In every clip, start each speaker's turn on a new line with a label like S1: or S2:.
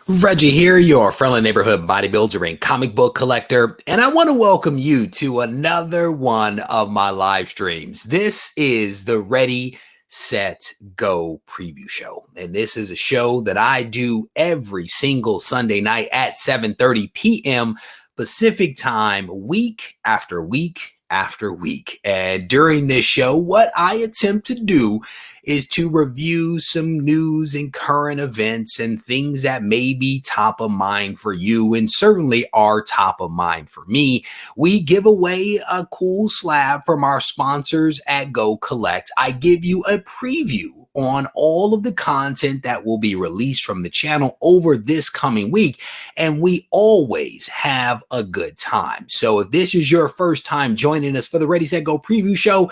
S1: Reggie here, your friendly neighborhood bodybuilder and comic book collector, and I want to welcome you to another one of my live streams. This is the Ready, Set, Go preview show, and this is a show that I do every single Sunday night at 7:30 p.m. Pacific time, week after week after week. And during this show, what I attempt to do is to review some news and current events and things that may be top of mind for you and certainly are top of mind for me. We give away a cool slab from our sponsors at Go Collect. I give you a preview on all of the content that will be released from the channel over this coming week, and we always have a good time. So if this is your first time joining us for the Ready, Set, Go preview show,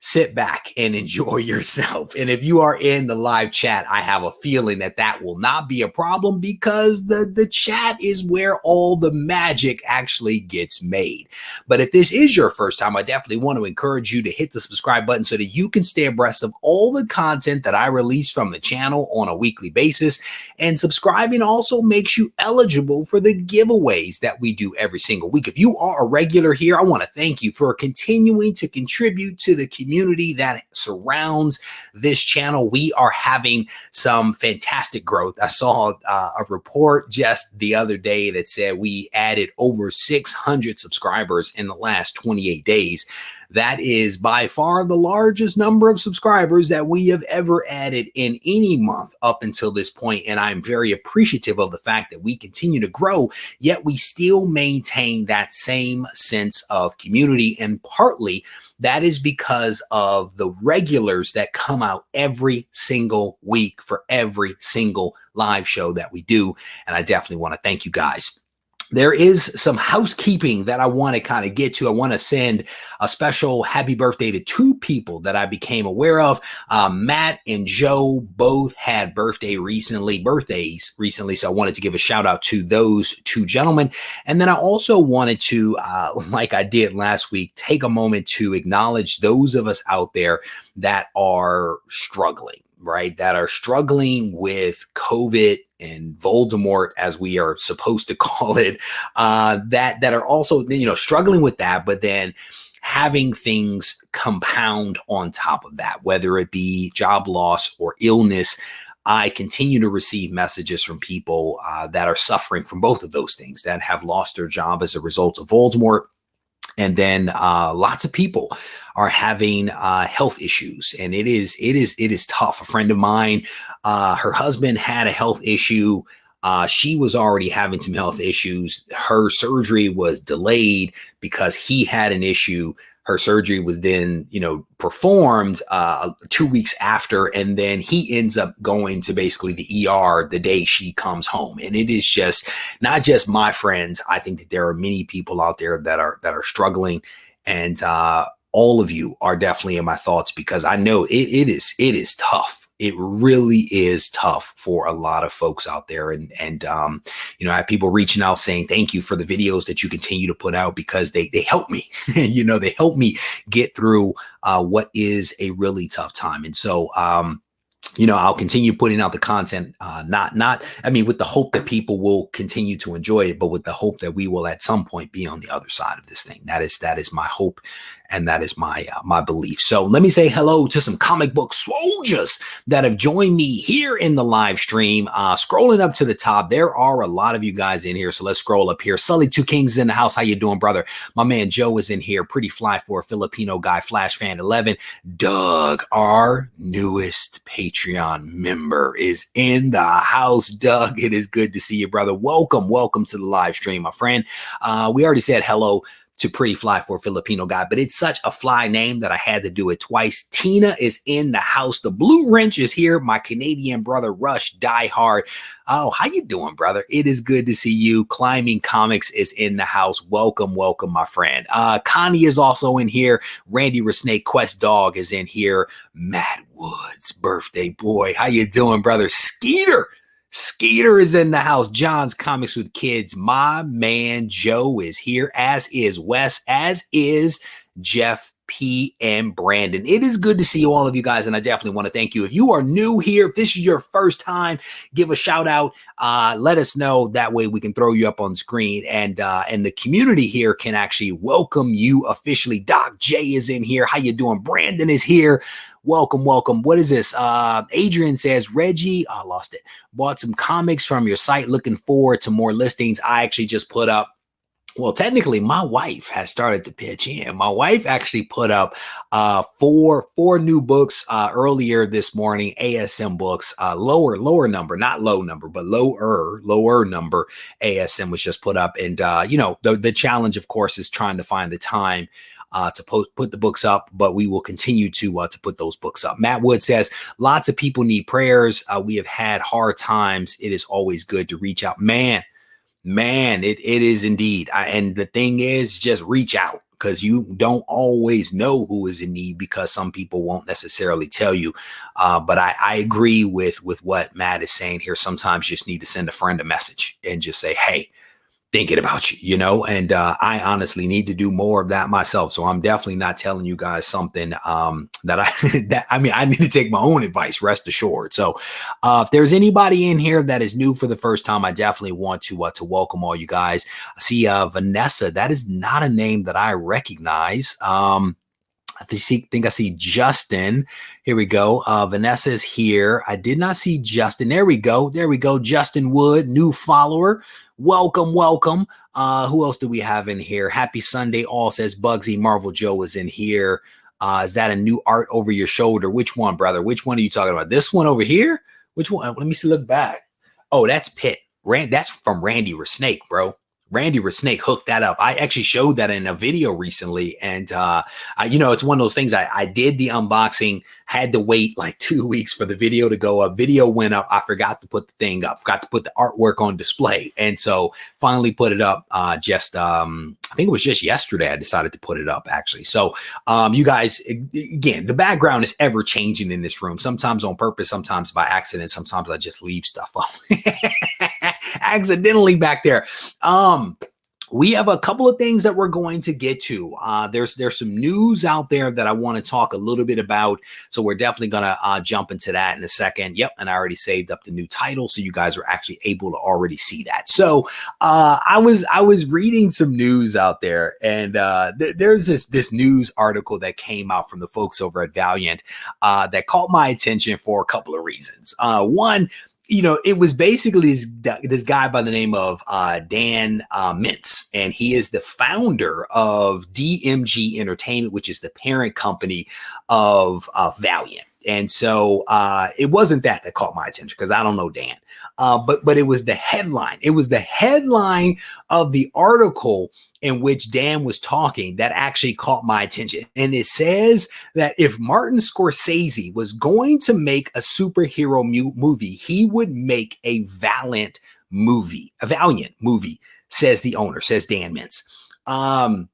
S1: sit back and enjoy yourself. And if you are in the live chat, I have a feeling that that will not be a problem because the chat is where all the magic actually gets made. But if this is your first time, I definitely want to encourage you to hit the subscribe button so that you can stay abreast of all the content that I release from the channel on a weekly basis. And subscribing also makes you eligible for the giveaways that we do every single week. If you are a regular here, I want to thank you for continuing to contribute to the community that surrounds this channel. We are having some fantastic growth. I saw a report just the other day that said we added over 600 subscribers in the last 28 days. That is by far the largest number of subscribers that we have ever added in any month up until this point. And I'm very appreciative of the fact that we continue to grow, yet we still maintain that same sense of community. And partly that is because of the regulars that come out every single week for every single live show that we do. And I definitely want to thank you guys. There is some housekeeping that I want to kind of get to. I want to send a special happy birthday to two people that I became aware of. Matt and Joe both had birthdays recently. So I wanted to give a shout out to those two gentlemen. And then I also wanted to, like I did last week, take a moment to acknowledge those of us out there that are struggling, right? That are struggling with COVID and Voldemort, as we are supposed to call it, that are also, struggling with that, but then having things compound on top of that, whether it be job loss or illness. I continue to receive messages from people that are suffering from both of those things, that have lost their job as a result of Voldemort. And then lots of people are having health issues, and it is tough. A friend of mine, her husband had a health issue. She was already having some health issues. Her surgery was delayed because he had an issue. Her surgery was then, performed 2 weeks after, and then he ends up going to basically the ER the day she comes home. And it is just not just my friends. I think that there are many people out there that are struggling, and all of you are definitely in my thoughts because I know it is tough. It really is tough for a lot of folks out there. And I have people reaching out saying, thank you for the videos that you continue to put out because they help me, they help me get through what is a really tough time. And so, I'll continue putting out the content, with the hope that people will continue to enjoy it, but with the hope that we will at some point be on the other side of this thing. That is my hope. And that is my belief. So let me say hello to some comic book soldiers that have joined me here in the live stream. Scrolling up to the top, there are a lot of you guys in here. So let's scroll up here. Sully Two Kings is in the house. How you doing, brother? My man Joe is in here. Pretty fly for a Filipino guy. Flash Fan 11. Doug, our newest Patreon member, is in the house. Doug, it is good to see you, brother. Welcome to the live stream, my friend. We already said hello to Pretty Fly for a Filipino guy, but it's such a fly name that I had to do it twice. Tina is in the house. The Blue Wrench is here. My Canadian brother Rush Die Hard. Oh, how you doing, brother? It is good to see you. Climbing Comics is in the house. Welcome, my friend. Connie is also in here. Randy Resnake Quest Dog is in here. Matt Woods, birthday boy. How you doing, brother? Skeeter is in the house. John's Comics with Kids. My man Joe is here, as is Wes, as is Jeff p.m. Brandon. It is good to see all of you guys, and I definitely want to thank you. If you are new here, if this is your first time, give a shout out. Let us know. That way we can throw you up on screen, and the community here can actually welcome you officially. Doc J is in here. How you doing? Brandon is here. Welcome, welcome. What is this? Adrian says, Reggie, I lost it. Bought some comics from your site. Looking forward to more listings. I actually just put up, well, technically, my wife has started to pitch in. My wife actually put up four new books earlier this morning, ASM books, lower number, not low number, but lower number ASM was just put up. And, you know, the challenge, of course, is trying to find the time to put the books up, but we will continue to put those books up. Matt Wood says, lots of people need prayers. We have had hard times. It is always good to reach out. Man, it is indeed. And the thing is, just reach out, because you don't always know who is in need, because some people won't necessarily tell you. But I agree with what Matt is saying here. Sometimes you just need to send a friend a message and just say, hey, thinking about you, you know, and I honestly need to do more of that myself. So I'm definitely not telling you guys something that I need to take my own advice, rest assured. So if there's anybody in here that is new for the first time, I definitely want to welcome all you guys. I see Vanessa. That is not a name that I recognize. I think I see Justin. Here we go. Vanessa is here. I did not see Justin. There we go. There we go. Justin Wood, new follower. Welcome, welcome. Who else do we have in here? Happy Sunday all, says Bugsy. Marvel Joe is in here. Is that a new art over your shoulder? Which one, brother? Which one are you talking about? This one over here? Which one? Let me see. Look back. Oh, that's Pitt. That's from Randy Resnake, bro. Randy Resnake hooked that up. I actually showed that in a video recently. And, you know, it's one of those things. I did the unboxing, had to wait like 2 weeks for the video to go up. Video went up. I forgot to put the thing up, forgot to put the artwork on display. And so finally put it up I think it was just yesterday I decided to put it up, actually. So you guys, again, the background is ever changing in this room, sometimes on purpose, sometimes by accident. Sometimes I just leave stuff up accidentally back there. We have a couple of things that we're going to get to. There's some news out there that I want to talk a little bit about. So we're definitely going to jump into that in a second. Yep. And I already saved up the new title, so you guys are actually able to already see that. So I was reading some news out there, and there's this news article that came out from the folks over at Valiant that caught my attention for a couple of reasons. One, you know, it was basically this guy by the name of Dan Mintz, and he is the founder of DMG Entertainment, which is the parent company of Valiant. And so it wasn't that caught my attention, because I don't know Dan. But it was the headline. It was the headline of the article in which Dan was talking that actually caught my attention. And it says that if Martin Scorsese was going to make a superhero movie, he would make a Valiant movie, says the owner, says Dan Mintz. I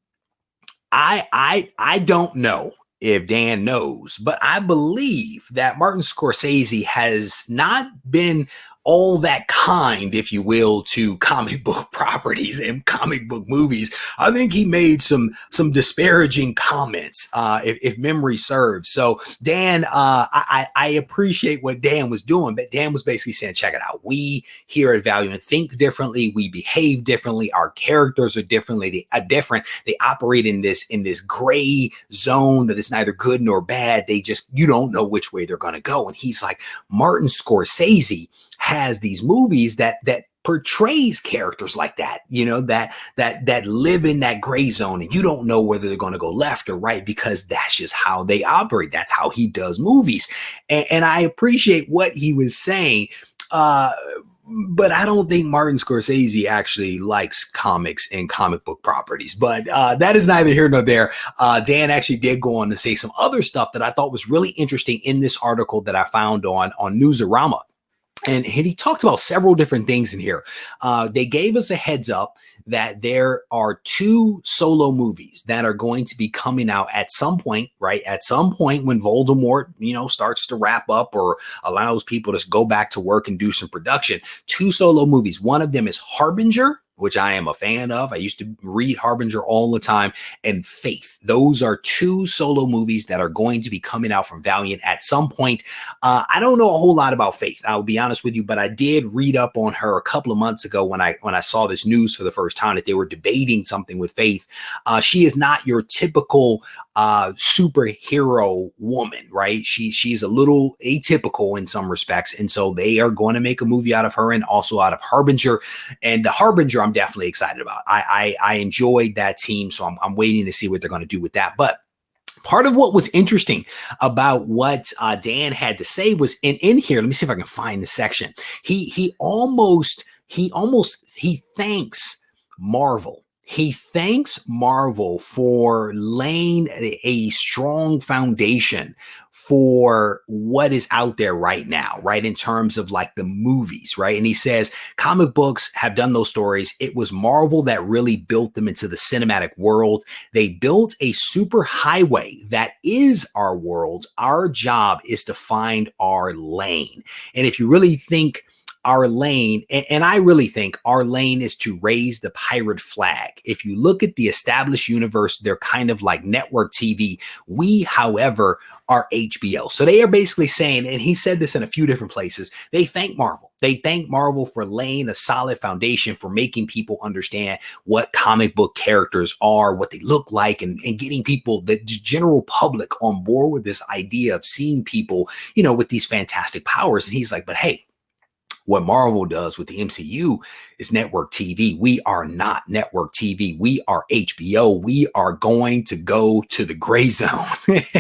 S1: don't know if Dan knows, but I believe that Martin Scorsese has not been all that kind, if you will, to comic book properties and comic book movies. I think he made some disparaging comments, if memory serves. So Dan, I appreciate what Dan was doing, but Dan was basically saying, check it out. We here at Valiant think differently. We behave differently. Our characters are differently. They operate in this gray zone that is neither good nor bad. You don't know which way they're going to go. And he's like, Martin Scorsese has these movies that portrays characters like that, you know, that live in that gray zone, and you don't know whether they're going to go left or right, because that's just how they operate. That's how he does movies. And I appreciate what he was saying. But I don't think Martin Scorsese actually likes comics and comic book properties. But that is neither here nor there. Dan actually did go on to say some other stuff that I thought was really interesting in this article that I found on Newsarama. And he talked about several different things in here. They gave us a heads up that there are 2 solo movies that are going to be coming out at some point, right? At some point when Voldemort, you know, starts to wrap up or allows people to go back to work and do some production. 2 solo movies. One of them is Harbinger, which I am a fan of. I used to read Harbinger all the time, and Faith. Those are two solo movies that are going to be coming out from Valiant at some point. I don't know a whole lot about Faith, I'll be honest with you, but I did read up on her a couple of months ago when I saw this news for the first time that they were debating something with Faith. She is not your typical superhero woman, right? She's a little atypical in some respects, and so they are going to make a movie out of her and also out of Harbinger. And the Harbinger, I'm definitely excited about. I enjoyed that team, so I'm waiting to see what they're going to do with that. But part of what was interesting about what Dan had to say was in here. Let me see if I can find the section. He thanks Marvel. He thanks Marvel for laying a strong foundation for what is out there right now, right? In terms of like the movies, right? And he says comic books have done those stories. It was Marvel that really built them into the cinematic world. They built a super highway that is our world. Our job is to find our lane. And if you really think our lane, and I really think our lane is to raise the pirate flag. If you look at the established universe, they're kind of like network TV. We, however, are HBO. So they are basically saying, and he said this in a few different places, they thank Marvel. They thank Marvel for laying a solid foundation for making people understand what comic book characters are, what they look like, and getting people, the general public, on board with this idea of seeing people, with these fantastic powers. And he's like, but hey, what Marvel does with the MCU is network TV. We are not network TV. We are HBO. We are going to go to the gray zone.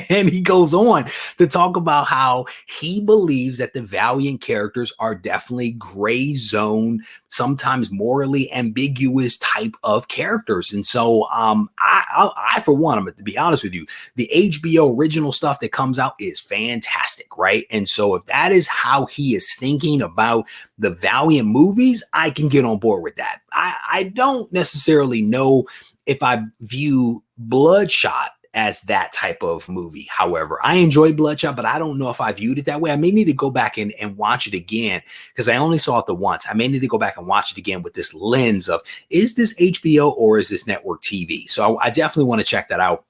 S1: And he goes on to talk about how he believes that the Valiant characters are definitely gray zone, sometimes morally ambiguous type of characters. And so I for one, I'm going to be honest with you, the HBO original stuff that comes out is fantastic, right? And so if that is how he is thinking about the Valiant movies, I can get on board with that. I don't necessarily know if I view Bloodshot as that type of movie. However, I enjoy Bloodshot, but I don't know if I viewed it that way. I may need to go back and watch it again because I only saw it the once. I may need to go back and watch it again with this lens of, is this HBO or is this network TV? So I definitely want to check that out.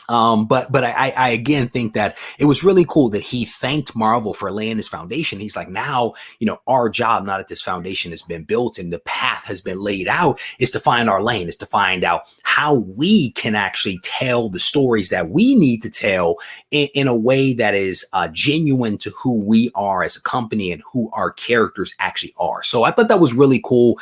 S1: But I again think that it was really cool that he thanked Marvel for laying his foundation. He's like, now, our job, now that this foundation has been built and the path has been laid out, is to find our lane, is to find out how we can actually tell the stories that we need to tell in a way that is genuine to who we are as a company and who our characters actually are. So I thought that was really cool.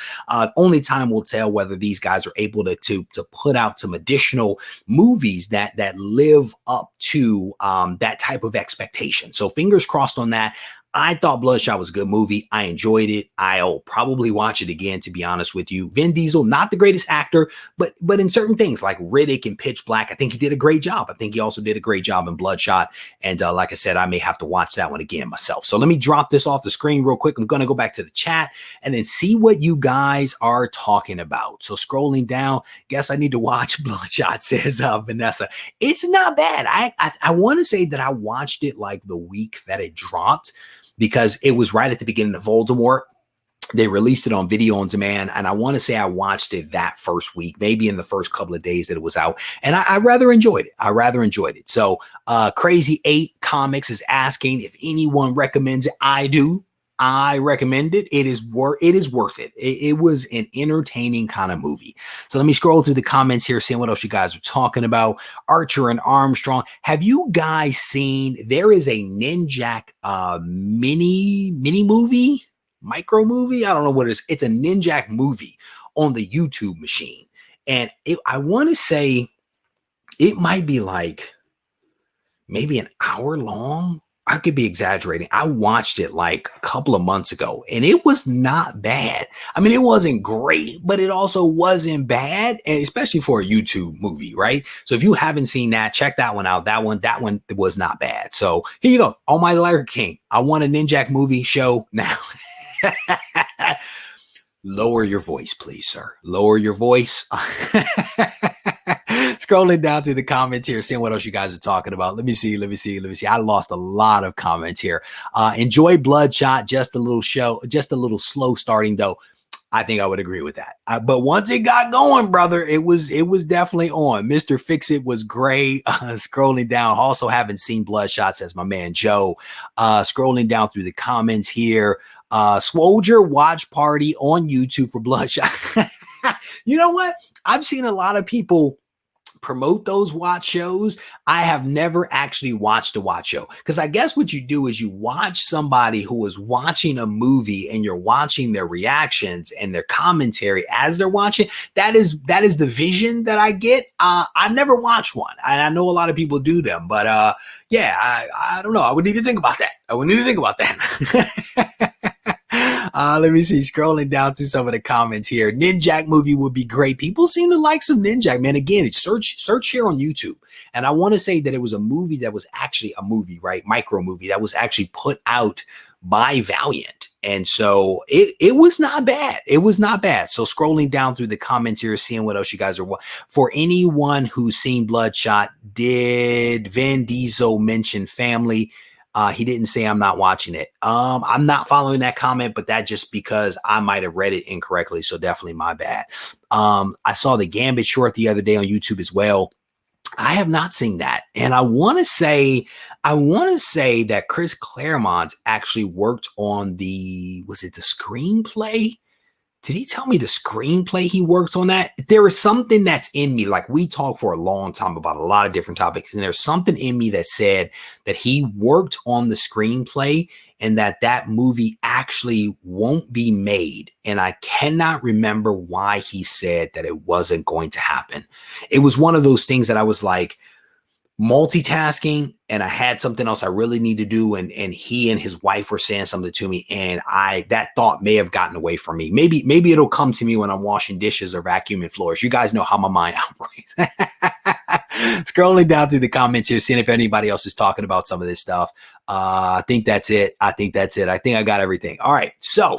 S1: Only time will tell whether these guys are able to put out some additional movies that live up to that type of expectation. So fingers crossed on that. I thought Bloodshot was a good movie. I enjoyed it. I'll probably watch it again, to be honest with you. Vin Diesel, not the greatest actor, but in certain things like Riddick and Pitch Black, I think he did a great job. I think he also did a great job in Bloodshot. And like I said, I may have to watch that one again myself. So let me drop this off the screen real quick. I'm going to go back to the chat and then see what you guys are talking about. So scrolling down, guess I need to watch Bloodshot, says Vanessa. It's not bad. I want to say that I watched it like the week that it dropped, because it was right at the beginning of Voldemort. They released it on video on demand, and I want to say I watched it that first week, maybe in the first couple of days that it was out, and I rather enjoyed it. So Crazy 8 Comics is asking if anyone recommends it. I do. I recommend it. It is worth it. It was an entertaining kind of movie. So let me scroll through the comments here, seeing what else you guys are talking about. Archer and Armstrong. Have you guys seen, there is a Ninjak mini movie, micro movie? I don't know what it is. It's a Ninjak movie on the YouTube machine. And I want to say it might be like maybe an hour long. I could be exaggerating. I watched it like a couple of months ago and it was not bad. I mean, it wasn't great, but it also wasn't bad, and especially for a YouTube movie, right? So if you haven't seen that, check that one out. That one was not bad. So here you go. Almighty Liger King. I want a Ninjak movie show now. Lower your voice, please, sir. Lower your voice. Scrolling down through the comments here, seeing what else you guys are talking about. Let me see. I lost a lot of comments here. Enjoy Bloodshot. Just a little slow starting though. I think I would agree with that. But once it got going, brother, it was definitely on. Mr. Fix It was great. Scrolling down, also haven't seen Bloodshot, says my man Joe. Scrolling down through the comments here. Swoldier watch party on YouTube for Bloodshot. You know what? I've seen a lot of people promote those watch shows. I have never actually watched a watch show, because I guess what you do is you watch somebody who is watching a movie and you're watching their reactions and their commentary as they're watching. That is the vision that I get. I've never watched one, and I know a lot of people do them, but yeah, I don't know. I would need to think about that. Let me see. Scrolling down to some of the comments here. Ninjak movie would be great. People seem to like some Ninjak, man. Again, search here on YouTube. And I want to say that it was a movie that was actually a movie, right? Micro movie that was actually put out by Valiant. And so it was not bad. It was not bad. So scrolling down through the comments here, seeing what else you guys are. For anyone who's seen Bloodshot, did Vin Diesel mention family? He didn't say I'm not watching it. I'm not following that comment, but that just because I might have read it incorrectly. So definitely my bad. I saw the Gambit short the other day on YouTube as well. I have not seen that. And I want to say that Chris Claremont actually worked on was it the screenplay? Did he tell me the screenplay he worked on that? There is something that's in me. Like, we talked for a long time about a lot of different topics, and there's something in me that said that he worked on the screenplay and that movie actually won't be made. And I cannot remember why he said that it wasn't going to happen. It was one of those things that I was like, multitasking, and I had something else I really need to do, and he and his wife were saying something to me, and that thought may have gotten away from me. Maybe it'll come to me when I'm washing dishes or vacuuming floors. You guys know how my mind operates. Scrolling down through the comments here, seeing if anybody else is talking about some of this stuff. I think that's it. I think I got everything. All right, so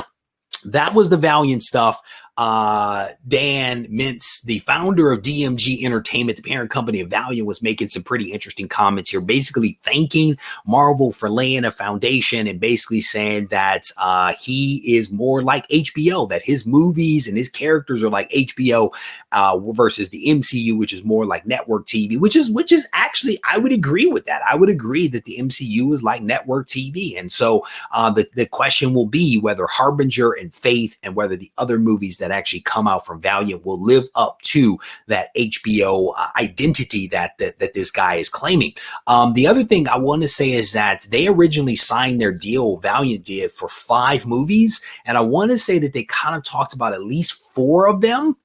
S1: that was the Valiant stuff. Dan Mintz, the founder of DMG Entertainment, the parent company of Valiant, was making some pretty interesting comments here, basically thanking Marvel for laying a foundation and basically saying that he is more like HBO, that his movies and his characters are like HBO versus the MCU, which is more like network TV, which is actually, I would agree with that. I would agree that the MCU is like network TV. And so the question will be whether Harbinger and Faith and whether the other movies that actually come out from Valiant will live up to that HBO identity that this guy is claiming. The other thing I want to say is that they originally signed their deal, Valiant did, for 5 movies. And I want to say that they kind of talked about at least 4 of them.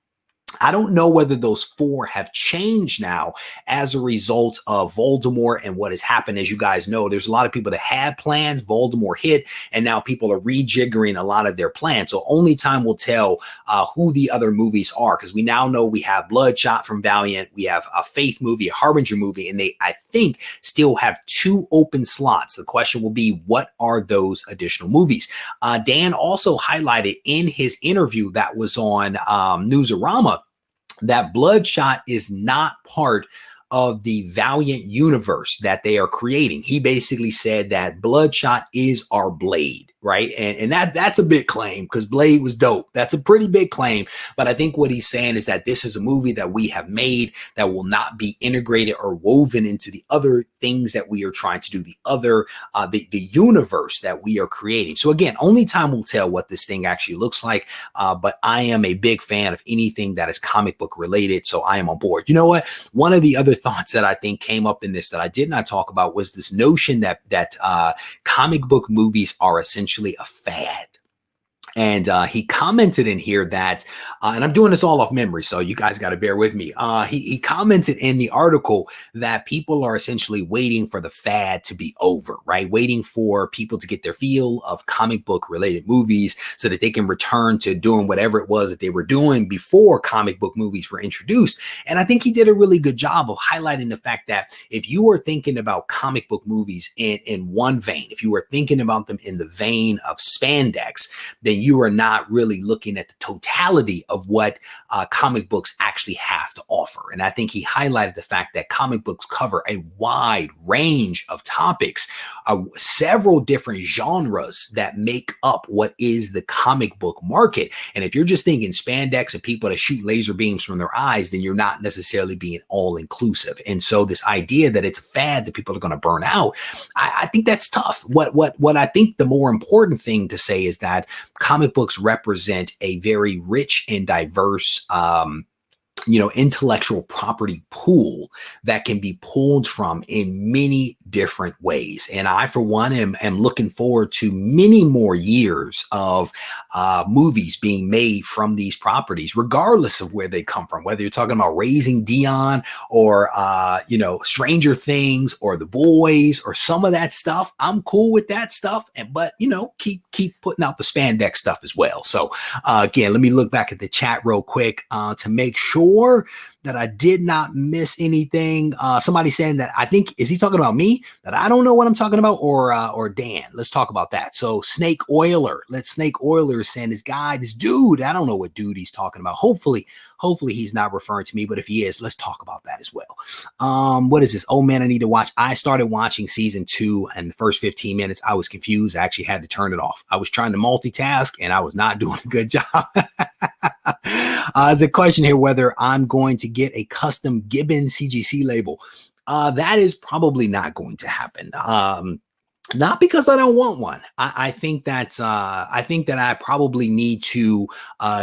S1: I don't know whether those 4 have changed now as a result of Voldemort and what has happened. As you guys know, there's a lot of people that had plans. Voldemort hit, and now people are rejiggering a lot of their plans. So only time will tell who the other movies are, because we now know we have Bloodshot from Valiant, we have a Faith movie, a Harbinger movie, and they, I think, still have 2 open slots. The question will be, what are those additional movies? Dan also highlighted in his interview that was on Newsarama that Bloodshot is not part of the Valiant universe that they are creating. He basically said that Bloodshot is our Blade, right? And that's a big claim, because Blade was dope. That's a pretty big claim. But I think what he's saying is that this is a movie that we have made that will not be integrated or woven into the other things that we are trying to do, the other, the universe that we are creating. So again, only time will tell what this thing actually looks like. But I am a big fan of anything that is comic book related. So I am on board. You know what? One of the other thoughts that I think came up in this that I did not talk about was this notion that comic book movies are essentially a fad. And he commented in here that, and I'm doing this all off memory, so you guys got to bear with me. He commented in the article that people are essentially waiting for the fad to be over, right? Waiting for people to get their feel of comic book related movies so that they can return to doing whatever it was that they were doing before comic book movies were introduced. And I think he did a really good job of highlighting the fact that if you are thinking about comic book movies in one vein, if you were thinking about them in the vein of spandex, then you are not really looking at the totality of what comic books actually have to offer. And I think he highlighted the fact that comic books cover a wide range of topics, several different genres that make up what is the comic book market. And if you're just thinking spandex and people that shoot laser beams from their eyes, then you're not necessarily being all inclusive. And so this idea that it's a fad that people are going to burn out, I think that's tough. What I think the more important thing to say is that comic books represent a very rich and diverse intellectual property pool that can be pulled from in many different ways. And I, for one, am looking forward to many more years of movies being made from these properties, regardless of where they come from, whether you're talking about Raising Dion or, Stranger Things or The Boys or some of that stuff. I'm cool with that stuff. But keep putting out the spandex stuff as well. So again, let me look back at the chat real quick to make sure that I did not miss anything. Somebody saying that, I think, is he talking about me? That I don't know what I'm talking about, or Dan? Let's talk about that. So Snake Oiler, Snake Oiler is saying this dude, I don't know what dude he's talking about. Hopefully he's not referring to me, but if he is, let's talk about that as well. What is this? Oh man, I need to watch. I started watching season 2 and the first 15 minutes, I was confused. I actually had to turn it off. I was trying to multitask and I was not doing a good job. There's a question here whether I'm going to get a custom Gibbon CGC label. That is probably not going to happen. Not because I don't want one. I think that I probably need to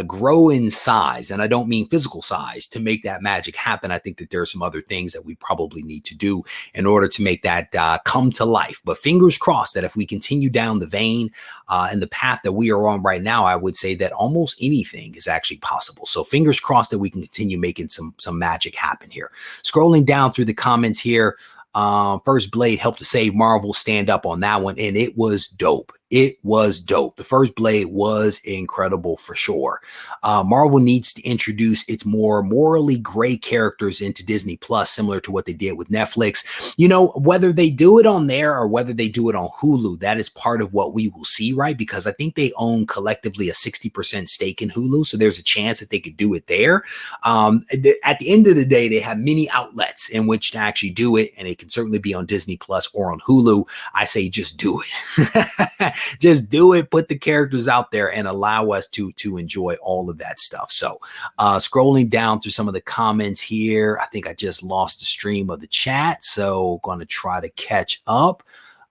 S1: grow in size, and I don't mean physical size, to make that magic happen. I think that there are some other things that we probably need to do in order to make that come to life. But fingers crossed that if we continue down the vein and the path that we are on right now, I would say that almost anything is actually possible. So fingers crossed that we can continue making some magic happen here. Scrolling down through the comments here. First Blade helped to save Marvel, stand up on that one, and it was dope. It was dope. The First Blade was incredible for sure. Marvel needs to introduce its more morally gray characters into Disney Plus, similar to what they did with Netflix. Whether they do it on there or whether they do it on Hulu, that is part of what we will see, right? Because I think they own collectively a 60% stake in Hulu. So there's a chance that they could do it there. At the end of the day, they have many outlets in which to actually do it, and it can certainly be on Disney Plus or on Hulu. I say just do it. Just do it, put the characters out there and allow us to enjoy all of that stuff. So scrolling down through some of the comments here, I think I just lost the stream of the chat, so going to try to catch up.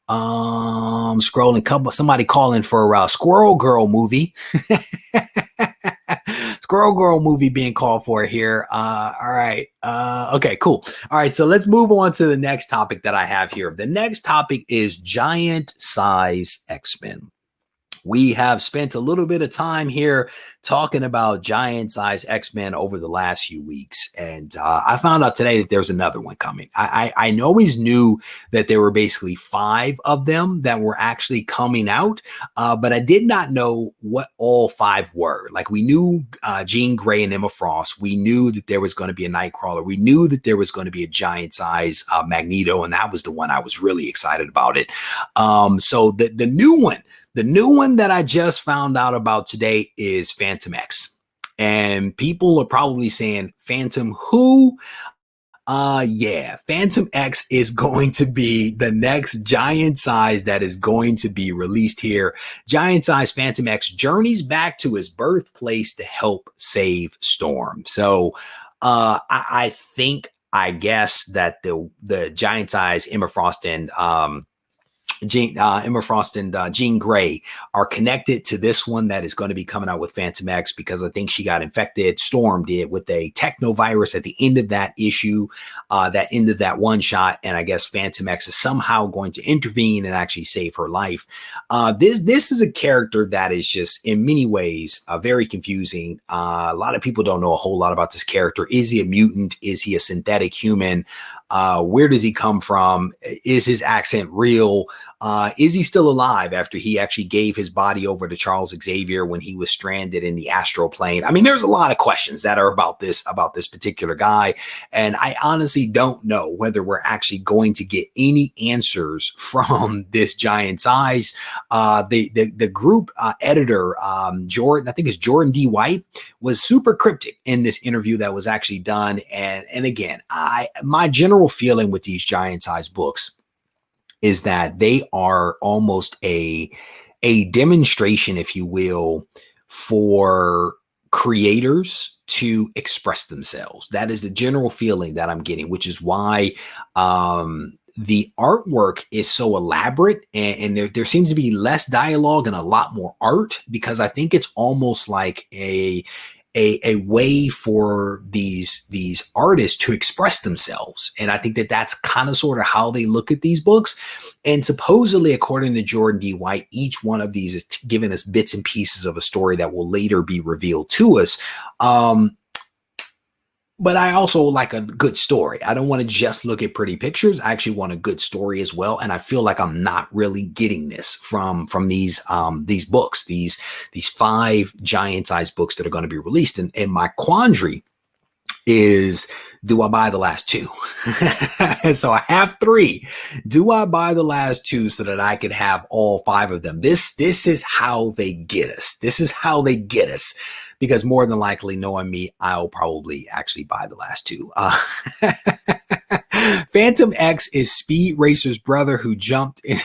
S1: Scrolling, somebody calling for Squirrel Girl movie. Squirrel Girl movie being called for here. All right. Okay, cool. All right. So let's move on to the next topic that I have here. The next topic is giant size X-Men. We have spent a little bit of time here talking about giant size X-Men over the last few weeks. And I found out today that there's another one coming. I always knew that there were basically 5 of them that were actually coming out, but I did not know what all 5 were. Like, we knew Jean Grey and Emma Frost. We knew that there was going to be a Nightcrawler. We knew that there was going to be a giant size Magneto, and that was the one I was really excited about it. So the new one, the new one that I just found out about today is Phantom X. And people are probably saying, Phantom who? Yeah, Phantom X is going to be the next giant size that is going to be released here. Giant size Phantom X journeys back to his birthplace to help save Storm. So I guess that the giant size Emma Frost and Jean Grey are connected to this one that is going to be coming out with Phantom X, because I think she got infected, Storm did, with a technovirus at the end of that issue, that end of that one shot. And I guess Phantom X is somehow going to intervene and actually save her life. This is a character that is just in many ways very confusing. A lot of people don't know a whole lot about this character. Is he a mutant? Is he a synthetic human? Where does he come from? Is his accent real? Is he still alive after he actually gave his body over to Charles Xavier when he was stranded in the astral plane? I mean, there's a lot of questions that are about this particular guy. And I honestly don't know whether we're actually going to get any answers from this Giant Size. The group editor, Jordan, I think it's Jordan D. White, was super cryptic in this interview that was actually done. And again, my general feeling with these Giant Size books is that they are almost a demonstration, if you will, for creators to express themselves. That is the general feeling that I'm getting, which is why the artwork is so elaborate, and there seems to be less dialogue and a lot more art, because I think it's almost like a way for these artists to express themselves. And I think that that's kind of sort of how they look at these books. And supposedly, according to Jordan D. White, each one of these is giving us bits and pieces of a story that will later be revealed to us. But I also like a good story. I don't want to just look at pretty pictures. I actually want a good story as well. And I feel like I'm not really getting this from these books, these 5 giant-sized books that are going to be released. And my quandary is, do I buy the last 2? So I have 3. Do I buy the last 2 so that I could have all 5 of them? This is how they get us. This is how they get us. Because more than likely, knowing me, I'll probably actually buy the last 2. Phantom X is Speed Racer's brother who jumped in.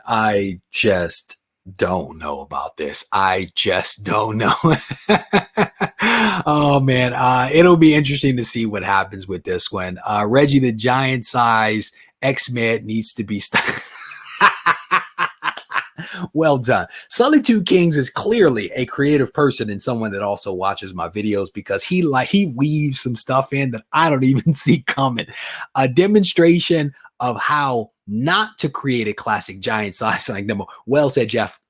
S1: I just don't know about this. I just don't know. Oh man, it'll be interesting to see what happens with this one. Regie, the Giant Size X-Men needs to be well done. Sully Two Kings is clearly a creative person and someone that also watches my videos, because he weaves some stuff in that I don't even see coming. A demonstration of how not to create a classic Giant Size like number. Well said, Jeff.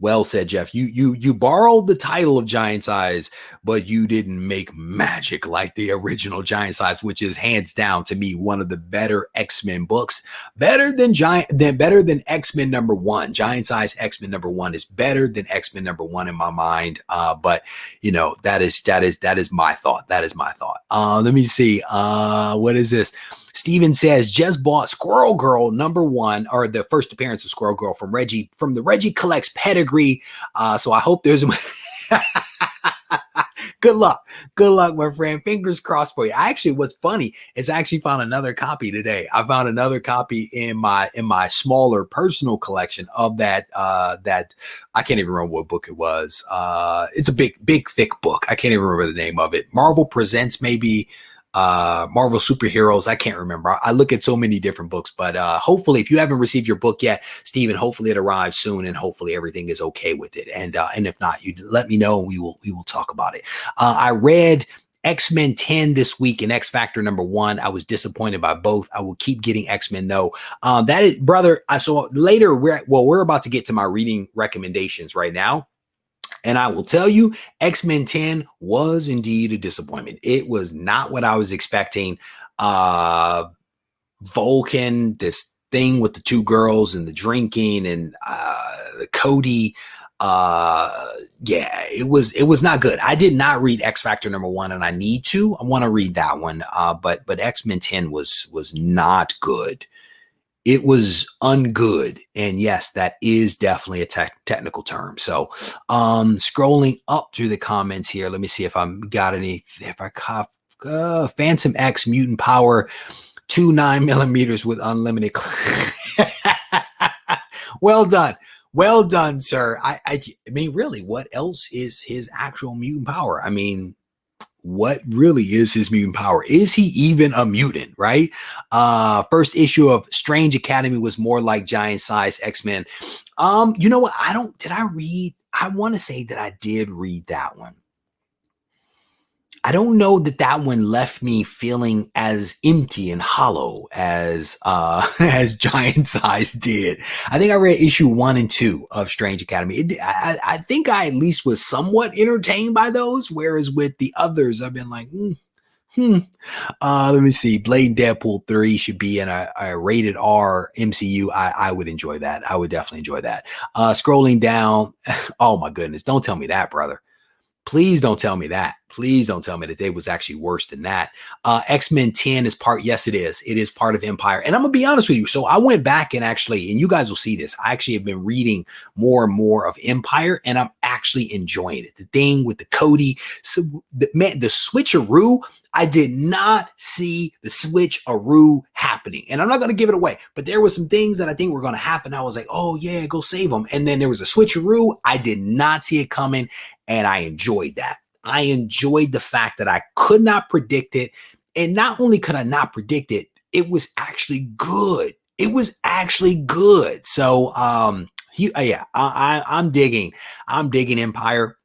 S1: Well said, Jeff. You borrowed the title of Giant Size, but you didn't make magic like the original Giant Size, which is hands down to me one of the better X-Men books. Better than X-Men #1. Giant Size X-Men #1 is better than X-Men #1 in my mind. But you know, that is my thought. That is my thought. Let me see. What is this? Steven says, just bought Squirrel Girl #1, or the first appearance of Squirrel Girl from Regie, from the Regie Collects pedigree. So I hope there's good luck, my friend. Fingers crossed for you. What's funny is I actually found another copy today. I found another copy in my smaller personal collection of that that I can't even remember what book it was. It's a big thick book. I can't even remember the name of it. Marvel Presents, maybe. Marvel Superheroes. I can't remember. I look at so many different books, but hopefully, if you haven't received your book yet, Steven, hopefully it arrives soon, and hopefully everything is okay with it. And if not, you let me know, and we will talk about it. I read X-Men 10 this week and X Factor #1. I was disappointed by both. I will keep getting X-Men though. That is, brother. So later we're about to get to my reading recommendations right now. And I will tell you, X-Men 10 was indeed a disappointment. It was not what I was expecting. Vulcan, this thing with the 2 girls and the drinking and Cody. Yeah, it was not good. I did not read X Factor #1, and I need to. I want to read that one. But X-Men 10 was not good. It was ungood. And yes, that is definitely a technical term. So scrolling up through the comments here, let me see if I got any, if I cop Phantom X mutant power, 2 9mm with unlimited. Well done. Well done, sir. I mean, really, what else is his actual mutant power? I mean, what really is his mutant power? Is he even a mutant, right? First issue of Strange Academy was more like Giant Size X-Men. You know what? I want to say that I did read that one. I don't know that one left me feeling as empty and hollow as as Giant Size did. I think I read issue 1 and 2 of Strange Academy. I think I at least was somewhat entertained by those, whereas with the others, I've been like, Let me see. Blade and Deadpool 3 should be in a rated R MCU. I would enjoy that. I would definitely enjoy that. Scrolling down. Oh my goodness. Don't tell me that, brother. Please don't tell me that. Please don't tell me that they was actually worse than that. X-Men 10 is part. Yes, it is. It is part of Empire. And I'm going to be honest with you. So I went back and actually, and you guys will see this, I actually have been reading more and more of Empire, and I'm actually enjoying it. The thing with the Cody, so the switcheroo, I did not see the switcheroo happening. And I'm not going to give it away, but there were some things that I think were going to happen. I was like, oh yeah, go save them. And then there was a switcheroo. I did not see it coming. And I enjoyed that. I enjoyed the fact that I could not predict it. And not only could I not predict it, it was actually good. It was actually good. So, yeah, I'm digging Empire.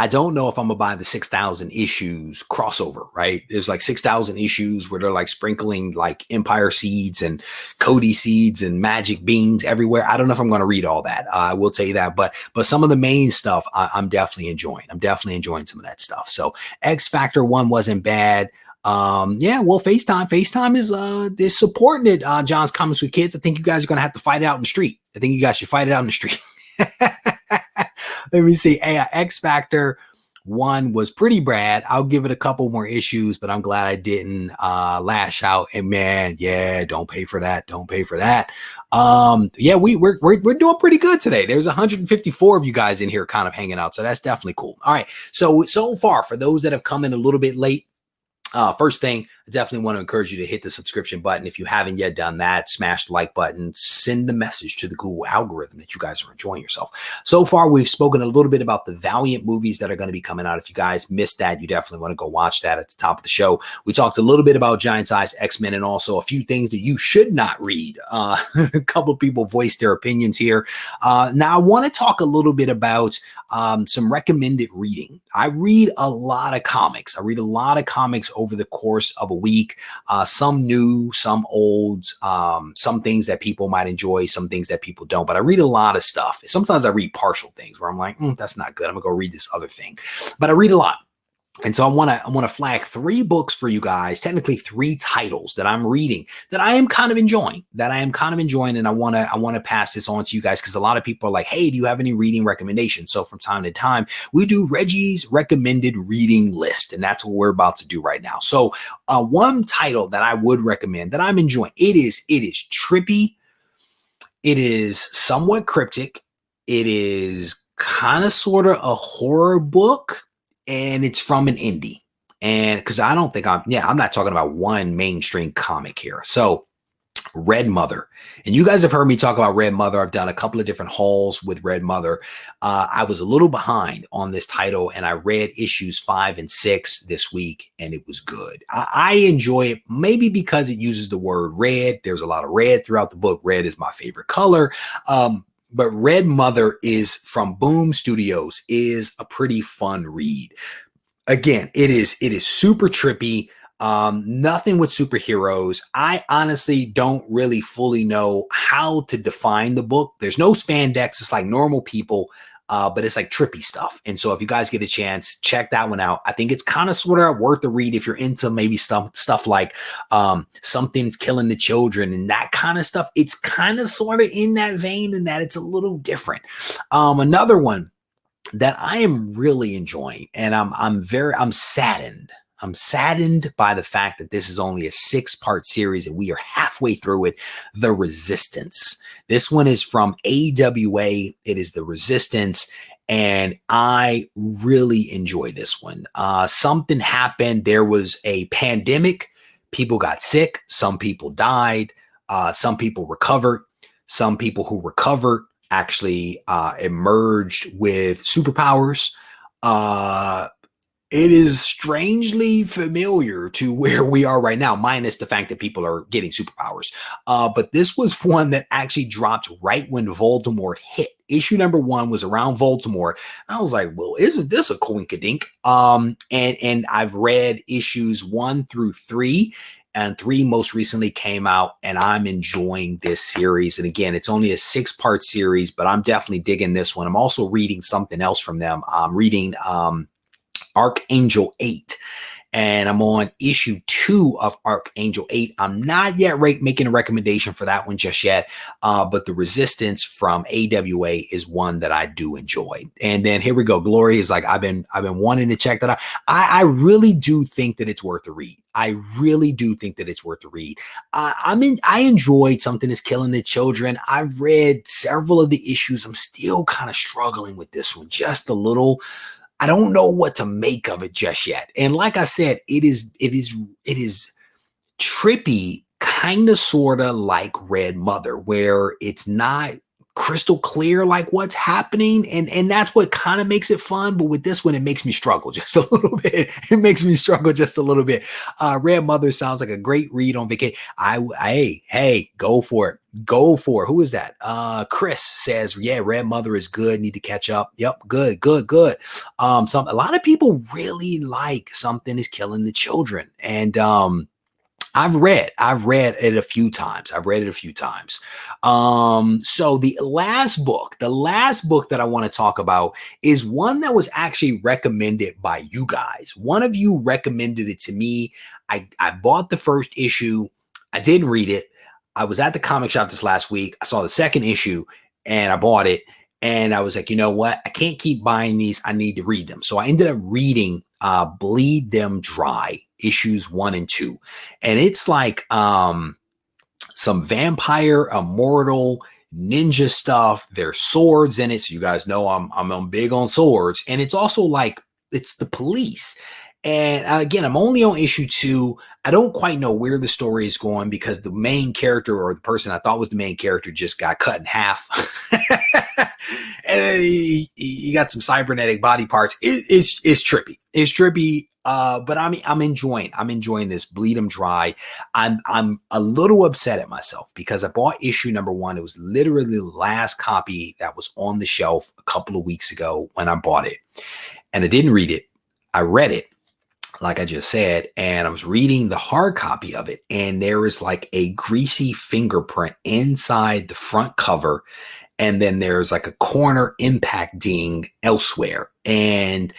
S1: I don't know if I'm gonna buy the 6,000 issues crossover, right? There's like 6,000 issues where they're like sprinkling like Empire seeds and Cody seeds and magic beans everywhere. I don't know if I'm gonna read all that. I will tell you that, but some of the main stuff I'm definitely enjoying. I'm definitely enjoying some of that stuff. So X Factor 1 wasn't bad. Yeah, well, FaceTime is supporting it. John's Comics with Kids. I think you guys are gonna have to fight it out in the street. I think you guys should fight it out in the street. Let me see. X Factor 1 was pretty bad. I'll give it a couple more issues, but I'm glad I didn't lash out. And man, yeah, don't pay for that. Don't pay for that. Yeah, we're doing pretty good today. There's 154 of you guys in here kind of hanging out, so that's definitely cool. All right, so far for those that have come in a little bit late. First thing, I definitely want to encourage you to hit the subscription button. If you haven't yet done that, smash the like button, send the message to the Google algorithm that you guys are enjoying yourself. So far, we've spoken a little bit about the Valiant movies that are going to be coming out. If you guys missed that, you definitely want to go watch that at the top of the show. We talked a little bit about Giant Size X-Men and also a few things that you should not read. A couple of people voiced their opinions here. Now, I want to talk a little bit about some recommended reading. I read a lot of comics. Over the course of a week, some new, some old, some things that people might enjoy, some things that people don't, but I read a lot of stuff. Sometimes I read partial things where I'm like, that's not good. I'm gonna go read this other thing, but I read a lot. And so I want to flag 3 books for you guys, technically 3 titles that I'm reading that I am kind of enjoying, and I want to pass this on to you guys because a lot of people are like, hey, do you have any reading recommendations? So from time to time, we do Reggie's recommended reading list, and that's what we're about to do right now. So one title that I would recommend that I'm enjoying, it is trippy, it is somewhat cryptic, it is kind of sort of a horror book. And it's from an indie. And because I don't think I'm not talking about one mainstream comic here. So Red Mother. And you guys have heard me talk about Red Mother. I've done a couple of different hauls with Red Mother. I was a little behind on this title and I read issues 5 and 6 this week and it was good. I enjoy it maybe because it uses the word red. There's a lot of red throughout the book. Red is my favorite color. But Red Mother is from Boom Studios, is a pretty fun read. Again, it is super trippy. Nothing with superheroes. I honestly don't really fully know how to define the book. There's no spandex. It's like normal people, but it's like trippy stuff. And so if you guys get a chance, check that one out. I think it's kind of sort of worth the read if you're into maybe stuff like something's killing the children and that kind of stuff. It's kind of sort of in that vein and that it's a little different. Another one that I am really enjoying, and I'm saddened. I'm saddened by the fact that this is only a 6-part series and we are halfway through it. The Resistance. This one is from AWA. It is The Resistance. And I really enjoy this one. Something happened. There was a pandemic. People got sick. Some people died. Some people recovered. Some people who recovered actually emerged with superpowers. It is strangely familiar to where we are right now, minus the fact that people are getting superpowers. But this was one that actually dropped right when Voldemort hit. Issue number 1 was around Voldemort. I was like, well, isn't this a coinkydink? And I've read issues 1 through 3. And 3 most recently came out, and I'm enjoying this series. And again, it's only a 6-part series, but I'm definitely digging this one. I'm also reading something else from them. I'm reading Archangel 8. and I'm on issue 2 of Archangel 8. I'm not yet making a recommendation for that one just yet, but the Resistance from AWA is one that I do enjoy. And then here we go. Glory is like, I've been wanting to check that out. I really do think that it's worth a read. I really do think that it's worth a read. I enjoyed Something Is Killing the Children. I've read several of the issues. I'm still kind of struggling with this one just a little. I don't know what to make of it just yet. And like I said, it is trippy, kind of sort of like Red Mother, where it's not crystal clear like what's happening, and that's what kind of makes it fun. But with this one, it makes me struggle just a little bit. It makes me struggle just a little bit. Red Mother sounds like a great read on vacation. Hey, go for it. Go for it. Who is that? Chris says, yeah, Red Mother is good. Need to catch up. Yep, good. A lot of people really like Something Is Killing the Children, and I've read it a few times. So the last book that I want to talk about is one that was actually recommended by you guys. One of you recommended it to me. I bought the first issue. I didn't read it. I was at the comic shop this last week. I saw the second issue and I bought it. And I was like, you know what? I can't keep buying these. I need to read them. So I ended up reading Bleed Them Dry, issues 1 and 2. And it's like some vampire, immortal, ninja stuff. There's swords in it. So you guys know I'm big on swords. And it's also like, it's the police. And again, I'm only on issue 2. I don't quite know where the story is going because the main character, or the person I thought was the main character, just got cut in half. And then he got some cybernetic body parts. It's trippy. It's trippy. But I'm enjoying this Bleed Them Dry. I'm a little upset at myself because I bought issue number 1. It was literally the last copy that was on the shelf a couple of weeks ago when I bought it. And I didn't read it. I read it, like I just said, and I was reading the hard copy of it, and there is like a greasy fingerprint inside the front cover, and then there's like a corner impact ding elsewhere. And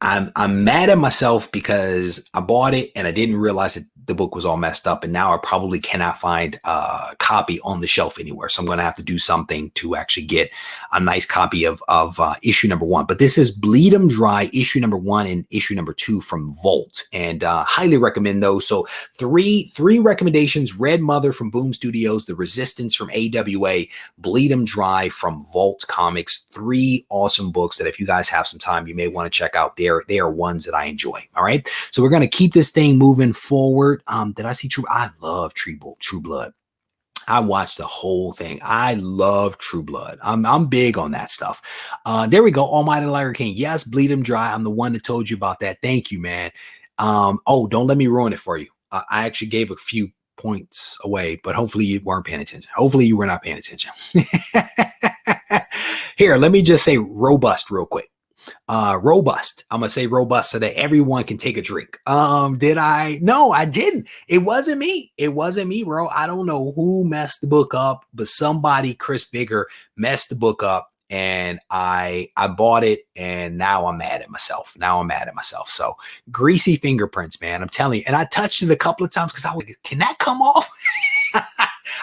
S1: I'm mad at myself because I bought it and I didn't realize that the book was all messed up, and now I probably cannot find a copy on the shelf anywhere. So I'm going to have to do something to actually get a nice copy of issue number 1. But this is Bleed Them Dry, issue number 1 and issue number 2 from Volt, and highly recommend those. So three recommendations: Red Mother from Boom Studios, The Resistance from AWA, Bleed Them Dry from Volt Comics. 3 awesome books that if you guys have some time, you may want to check out. They are ones that I enjoy. All right. So we're going to keep this thing moving forward. Did I see True? I love True Blood. I watched the whole thing. I love True Blood. I'm big on that stuff. There we go. Almighty Liger King. Yes, Bleed Them Dry. I'm the one that told you about that. Thank you, man. Oh, don't let me ruin it for you. I actually gave a few points away, but hopefully you weren't paying attention. Hopefully you were not paying attention. Here, let me just say robust real quick. Robust. I'm gonna say robust so that everyone can take a drink. Did I? No, I didn't. It wasn't me. It wasn't me, bro. I don't know who messed the book up, but somebody, Chris Bigger, messed the book up, and I bought it, and now I'm mad at myself. So greasy fingerprints, man. I'm telling you. And I touched it a couple of times because I was like, can that come off?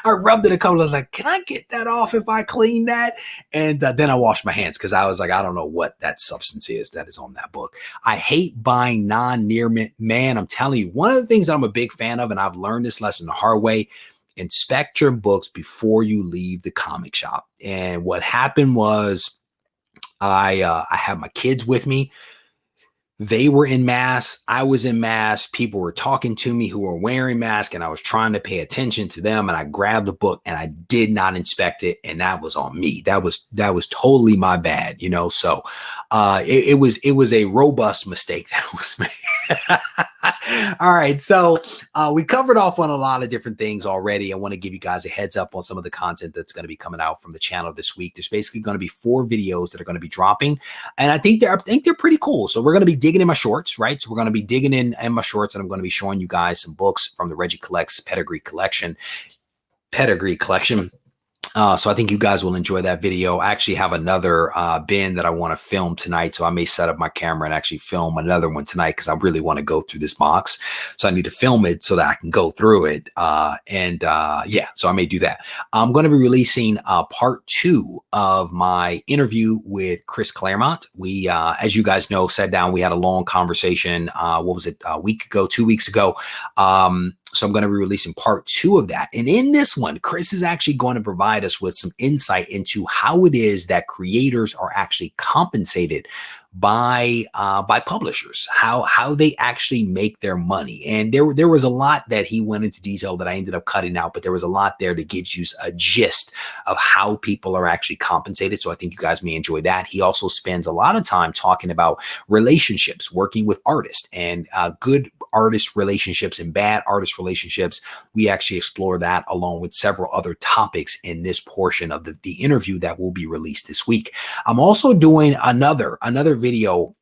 S1: I rubbed it a couple of like, can I get that off if I clean that? And then I washed my hands because I was like, I don't know what that substance is that is on that book. I hate buying non-near man. I'm telling you, one of the things that I'm a big fan of, and I've learned this lesson the hard way: inspect your books before you leave the comic shop. And what happened was I had my kids with me. They were in masks. I was in masks. People were talking to me who were wearing masks, and I was trying to pay attention to them. And I grabbed the book and I did not inspect it, and that was on me. That was totally my bad, you know. So it was a robust mistake that was made. All right, so we covered off on a lot of different things already. I want to give you guys a heads up on some of the content that's going to be coming out from the channel this week. There's basically going to be 4 videos that are going to be dropping, and I think they're pretty cool. So we're going to be digging in my shorts, right? So we're going to be digging in my shorts, and I'm going to be showing you guys some books from the Regie Collects Pedigree Collection. So I think you guys will enjoy that video. I actually have another bin that I want to film tonight. So I may set up my camera and actually film another one tonight because I really want to go through this box. So I need to film it so that I can go through it. Yeah, so I may do that. I'm going to be releasing part 2 of my interview with Chris Claremont. We, as you guys know, sat down. We had a long conversation. What was it? A week ago, 2 weeks ago. So I'm going to be releasing part 2 of that. And in this one, Chris is actually going to provide us with some insight into how it is that creators are actually compensated by publishers, how they actually make their money. And there was a lot that he went into detail that I ended up cutting out, but there was a lot there that gives you a gist of how people are actually compensated. So I think you guys may enjoy that. He also spends a lot of time talking about relationships, working with artists, and good artist relationships and bad artist relationships. We actually explore that along with several other topics in this portion of the interview that will be released this week. I'm also doing another video.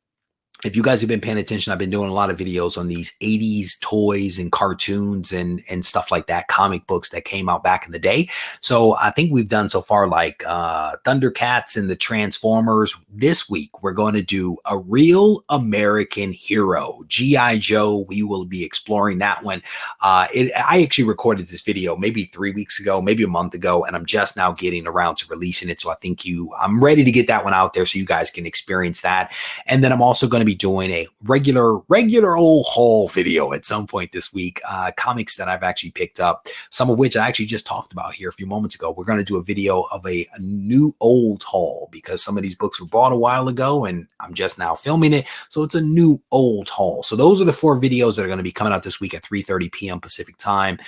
S1: If you guys have been paying attention, I've been doing a lot of videos on these 80s toys and cartoons and stuff like that, comic books that came out back in the day. So I think we've done so far like Thundercats and the Transformers. This week, we're going to do a real American hero, G.I. Joe. We will be exploring that one. I actually recorded this video maybe 3 weeks ago, maybe a month ago, and I'm just now getting around to releasing it. So I think I'm ready to get that one out there so you guys can experience that. And then I'm also going to be doing a regular old haul video at some point this week, comics that I've actually picked up, some of which I actually just talked about here a few moments ago. We're going to do a video of a new old haul because some of these books were bought a while ago and I'm just now filming it. So it's a new old haul. So those are the 4 videos that are going to be coming out this week at 3:30 p.m. Pacific time.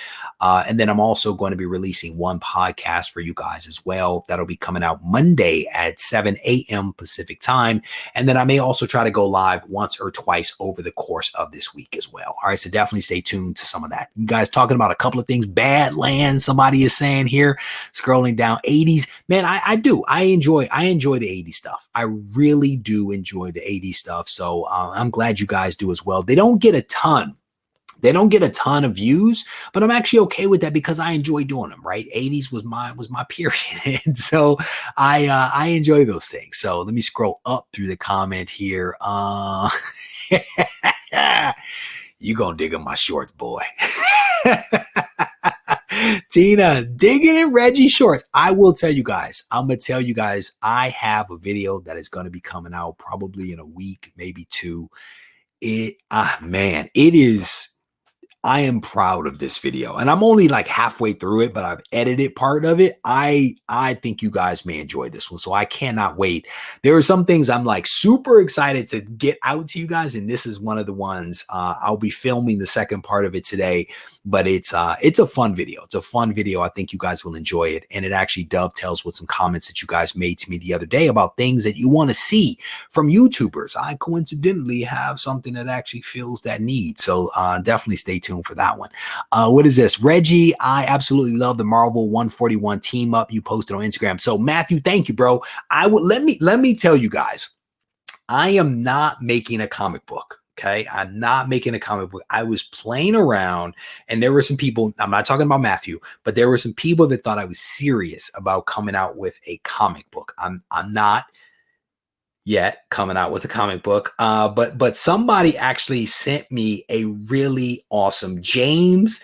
S1: And then I'm also going to be releasing one podcast for you guys as well. That'll be coming out Monday at 7 a.m. Pacific time. And then I may also try to go live once or twice over the course of this week as well. All right, so definitely stay tuned to some of that. You guys talking about a couple of things. Badlands, somebody is saying here, scrolling down. 80s, man, I do. I enjoy the 80s stuff. I really do enjoy the 80s stuff. So I'm glad you guys do as well. They don't get a ton of views, but I'm actually okay with that because I enjoy doing them, right? 80s was my period. And so I enjoy those things. So let me scroll up through the comment here. You gonna dig in my shorts, boy. Tina, digging in Reggie shorts. I will tell you guys, I'm going to tell you guys, I have a video that is going to be coming out probably in a week, maybe 2. Man, it is, I am proud of this video and I'm only like halfway through it, but I've edited part of it. I think you guys may enjoy this one. So I cannot wait. There are some things I'm like super excited to get out to you guys. And this is one of the ones I'll be filming the second part of it today, but it's a fun video. It's a fun video. I think you guys will enjoy it. And it actually dovetails with some comments that you guys made to me the other day about things that you want to see from YouTubers. I coincidentally have something that actually fills that need. So definitely stay tuned for that one. What is this? Reggie, I absolutely love the Marvel 141 team up you posted on Instagram. So Matthew, thank you, bro. Let me tell you guys, I am not making a comic book. Okay. I'm not making a comic book. I was playing around and there were some people, I'm not talking about Matthew, but there were some people that thought I was serious about coming out with a comic book. I'm not yet coming out with a comic book. But somebody actually sent me a really awesome James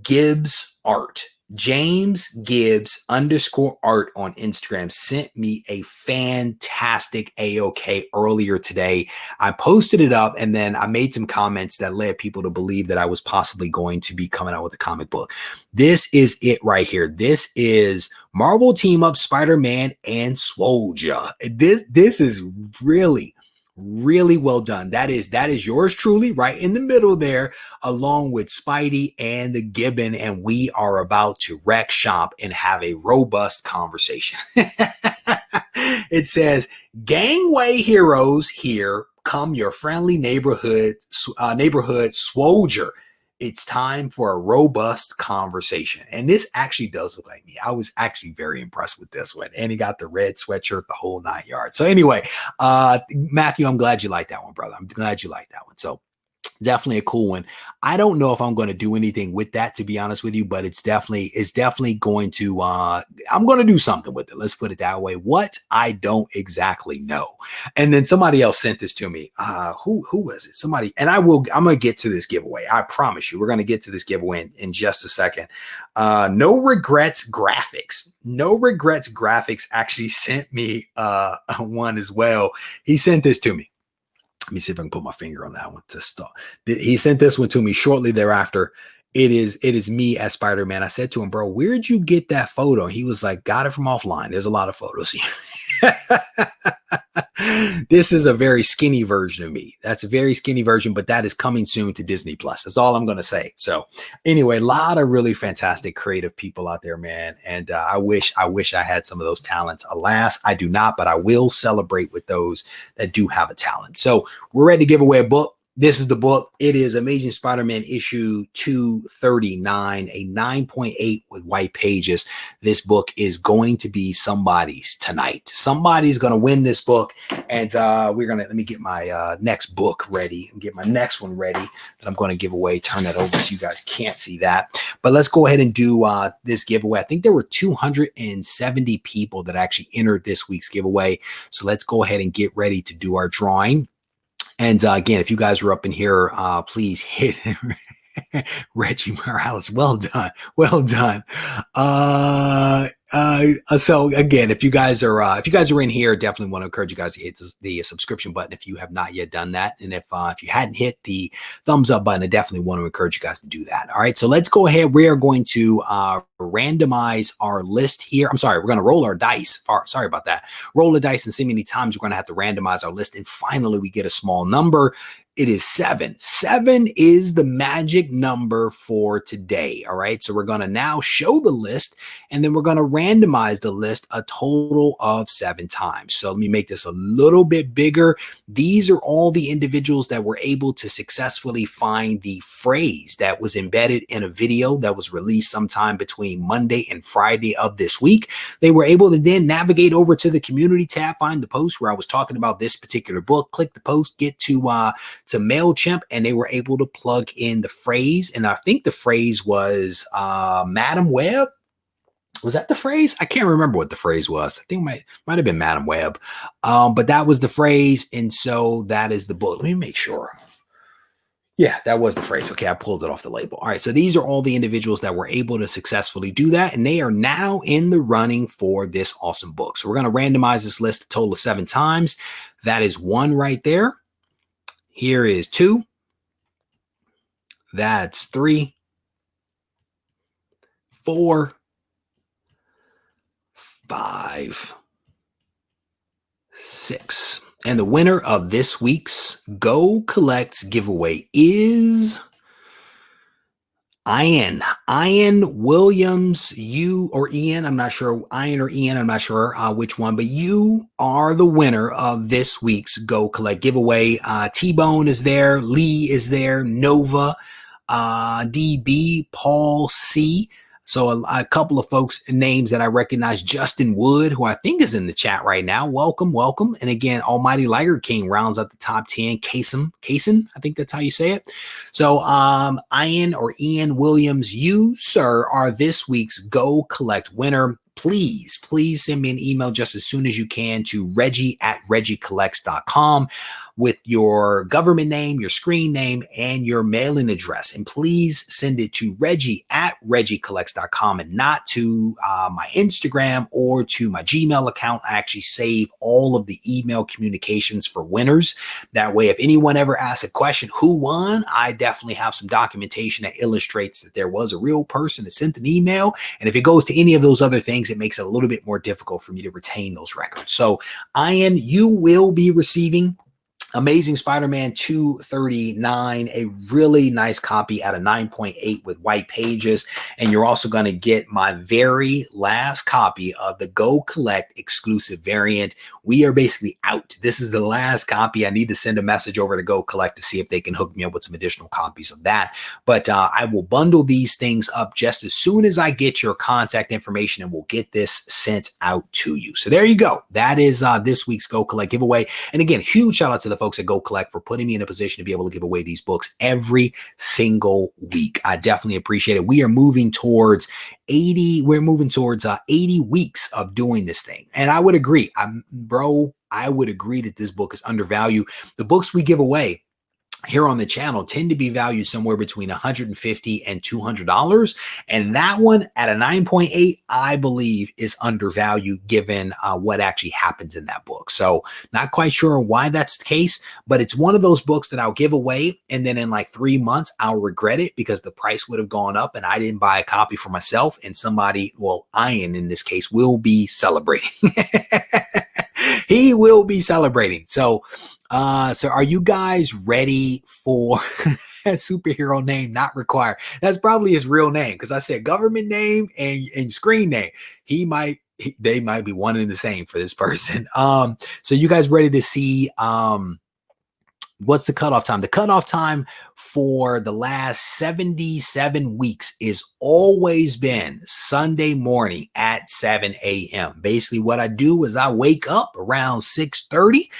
S1: Gibbs art. James Gibbs _art on Instagram sent me a fantastic AOK earlier today. I posted it up and then I made some comments that led people to believe that I was possibly going to be coming out with a comic book. This is it right here. This is Marvel Team Up Spider-Man and Swoldier. This is really well done. That is yours truly right in the middle there, along with Spidey and the Gibbon, and we are about to wreck shop and have a robust conversation. It says, gangway heroes, here come your friendly neighborhood Swoldier. It's time for a robust conversation. And this actually does look like me. I was actually very impressed with this one. And he got the red sweatshirt, the whole 9 yards. So anyway, Matthew, I'm glad you like that one, brother. I'm glad you like that one. So Definitely a cool one. I don't know if I'm going to do anything with that, to be honest with you, but it's definitely going to I'm going to do something with it. Let's put it that way. What? I don't exactly know. And then somebody else sent this to me. Who was it? Somebody, and I'm going to get to this giveaway. I promise you, we're going to get to this giveaway in just a second. No Regrets Graphics. No Regrets Graphics actually sent me one as well. He sent this to me. Let me see if I can put my finger on that one to start. He sent this one to me shortly thereafter. It is me as Spider-Man. I said to him, bro, where'd you get that photo? He was like, got it from offline. There's a lot of photos here. This is a very skinny version of me. That's a very skinny version, but that is coming soon to Disney Plus. That's all I'm going to say. So anyway, a lot of really fantastic creative people out there, man. And I wish I had some of those talents. Alas, I do not, but I will celebrate with those that do have a talent. So we're ready to give away a book. This is the book. It is Amazing Spider-Man issue 239, a 9.8 with white pages. This book is going to be somebody's tonight. Somebody's going to win this book. And let me get my next book ready and get my next one ready that I'm going to give away. Turn that over so you guys can't see that. But let's go ahead and do this giveaway. I think there were 270 people that actually entered this week's giveaway. So let's go ahead and get ready to do our drawing. And again, if you guys are up in here, please hit Reggie Morales. Well done. Well done. So again, if you guys are in here, definitely want to encourage you guys to hit the subscription button if you have not yet done that. And if you hadn't hit the thumbs up button, I definitely want to encourage you guys to do that. All right. So let's go ahead. We are going to randomize our list here. I'm sorry. We're going to roll our dice. Sorry about that. Roll the dice and see how many times we're going to have to randomize our list. And finally, we get a small number. It is 7. 7 is the magic number for today. All right. So we're going to now show the list and then we're going to randomize the list a total of 7 times. So let me make this a little bit bigger. These are all the individuals that were able to successfully find the phrase that was embedded in a video that was released sometime between Monday and Friday of this week. They were able to then navigate over to the community tab, find the post where I was talking about this particular book, click the post, get to MailChimp, and they were able to plug in the phrase. And I think the phrase was Madam Web. Was that the phrase? I can't remember what the phrase was. I think it might have been Madam Web. But that was the phrase. And so that is the book. Let me make sure. Yeah, that was the phrase. Okay, I pulled it off the label. All right, so these are all the individuals that were able to successfully do that, and they are now in the running for this awesome book. So we're going to randomize this list a total of 7 times. That is 1 right there. Here is 2. That's 3, 4, 5, 6. And the winner of this week's Go Collect giveaway is Ian Williams. You or Ian, I'm not sure. Ian or Ian, I'm not sure which one, but you are the winner of this week's Go Collect giveaway. T-Bone is there, Lee is there, Nova, DB, Paul C. So a couple of folks names that I recognize. Justin Wood, who I think is in the chat right now. Welcome, welcome. And again, Almighty Liger King rounds up the top 10. Kaysen, I think that's how you say it. So Ian or Ian Williams, you, sir, are this week's Go Collect winner. Please send me an email just as soon as you can to Regie@regiecollects.com with your government name, your screen name, and your mailing address. And please send it to Regie@regiecollects.com and not to my Instagram or to my Gmail account. I actually save all of the email communications for winners. That way, if anyone ever asks a question, who won? I definitely have some documentation that illustrates that there was a real person that sent an email. And if it goes to any of those other things, it makes it a little bit more difficult for me to retain those records. So, Ian, you will be receiving Amazing Spider-Man 239, a really nice copy at a 9.8 with white pages. And you're also going to get my very last copy of the Go Collect exclusive variant, we are basically out. This is the last copy. I need to send a message over to Go Collect to see if they can hook me up with some additional copies of that. But I will bundle these things up just as soon as I get your contact information, and we'll get this sent out to you. So there you go. That is this week's Go Collect giveaway. And again, huge shout out to the folks at Go Collect for putting me in a position to be able to give away these books every single week. I definitely appreciate it. We are moving towards 80 weeks of doing this thing. And I would agree, I would agree that this book is undervalued. The books we give away here on the channel tend to be valued somewhere between $150 and $200. And that one at a 9.8, I believe is undervalued given what actually happens in that book. So not quite sure why that's the case, but it's one of those books that I'll give away. And then in like 3 months, I'll regret it because the price would have gone up and I didn't buy a copy for myself. And somebody, well, Ian in this case, will be celebrating. He will be celebrating. So are you guys ready for a superhero name not required? That's probably his real name because I said government name and screen name. They might be one and the same for this person. So you guys ready to see what's the cutoff time? The cutoff time for the last 77 weeks is always been Sunday morning at 7 a.m. Basically, what I do is I wake up around 6:30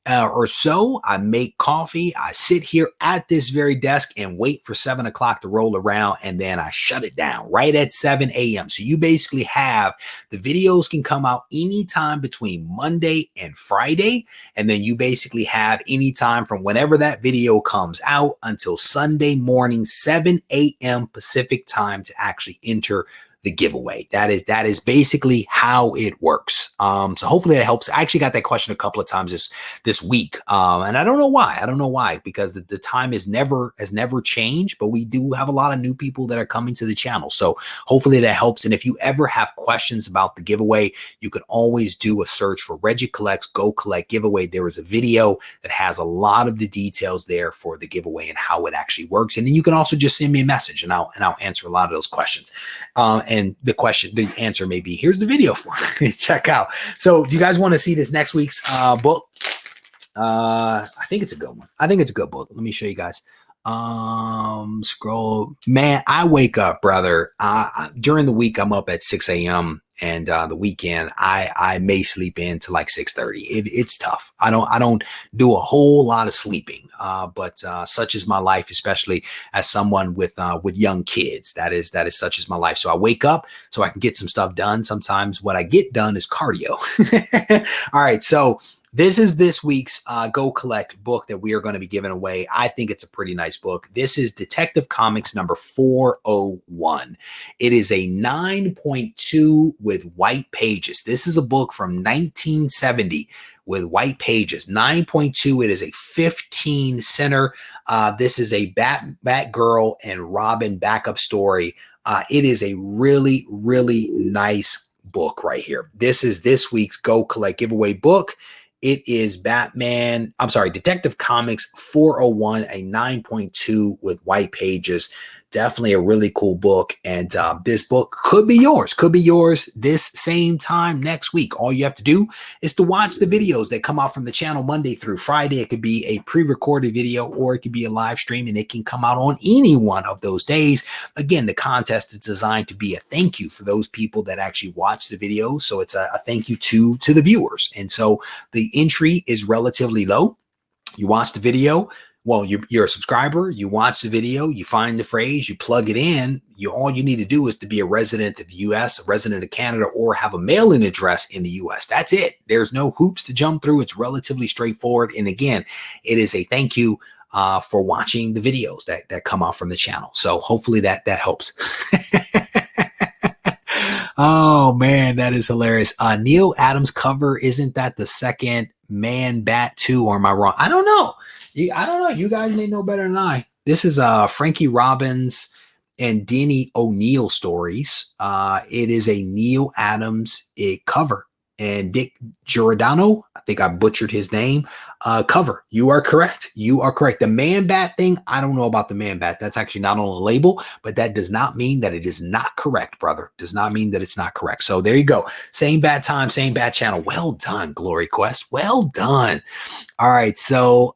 S1: or so. I make coffee. I sit here at this very desk and wait for 7 o'clock to roll around, and then I shut it down right at 7 a.m. So you basically have the videos can come out anytime between Monday and Friday, and then you basically have anytime from whenever that video comes out until Sunday morning, 7 a.m. Pacific time to actually enter the giveaway. That is basically how it works. So hopefully that helps. I actually got that question a couple of times this week. And I don't know why, because the time has never changed, but we do have a lot of new people that are coming to the channel. So hopefully that helps. And if you ever have questions about the giveaway, you can always do a search for Regie Collects Go Collect giveaway. There is a video that has a lot of the details there for the giveaway and how it actually works. And then you can also just send me a message and I'll answer a lot of those questions. And the answer may be, here's the video for it. Check out. So do you guys want to see this next week's book? I think it's a good one. I think it's a good book. Let me show you guys. Scroll. Man, I wake up, brother. During the week, I'm up at 6 a.m. And the weekend, I may sleep in to like 6:30. It's tough. I don't do a whole lot of sleeping, but such is my life, especially as someone with young kids. That is such is my life. So I wake up so I can get some stuff done. Sometimes what I get done is cardio. All right, so this is this week's Go Collect book that we are going to be giving away. I think it's a pretty nice book. This is Detective Comics number 401. It is a 9.2 with white pages. This is a book from 1970 with white pages. 9.2. It is a 15 center. This is a Batgirl and Robin backup story. It is a really, really nice book right here. This is this week's Go Collect giveaway book. It is Detective Comics 401, a 9.2 with white pages. Definitely a really cool book. And this book could be yours this same time next week. All you have to do is to watch the videos that come out from the channel Monday through Friday. It could be a pre-recorded video or it could be a live stream, and it can come out on any one of those days. Again, the contest is designed to be a thank you for those people that actually watch the videos. So it's a thank you to the viewers. And so the entry is relatively low. You watch the video. Well, you're a subscriber, you watch the video, you find the phrase, you plug it in. All you need to do is to be a resident of the US, a resident of Canada, or have a mailing address in the US. That's it. There's no hoops to jump through. It's relatively straightforward. And again, it is a thank you for watching the videos that come out from the channel. So hopefully that helps. Oh man, that is hilarious. Neil Adams cover, isn't that the second Man Bat 2, or am I wrong? I don't know. I don't know. You guys may know better than I. This is Frankie Robbins and Denny O'Neil stories. It is a Neil Adams cover. and Dick Giordano, I think I butchered his name, cover. You are correct. You are correct. The man bat thing, I don't know about the man bat. That's actually not on the label, but that does not mean that it is not correct, brother. Does not mean that it's not correct. So there you go. Same bat time, same bat channel. Well done, Glory Quest. Well done. All right, so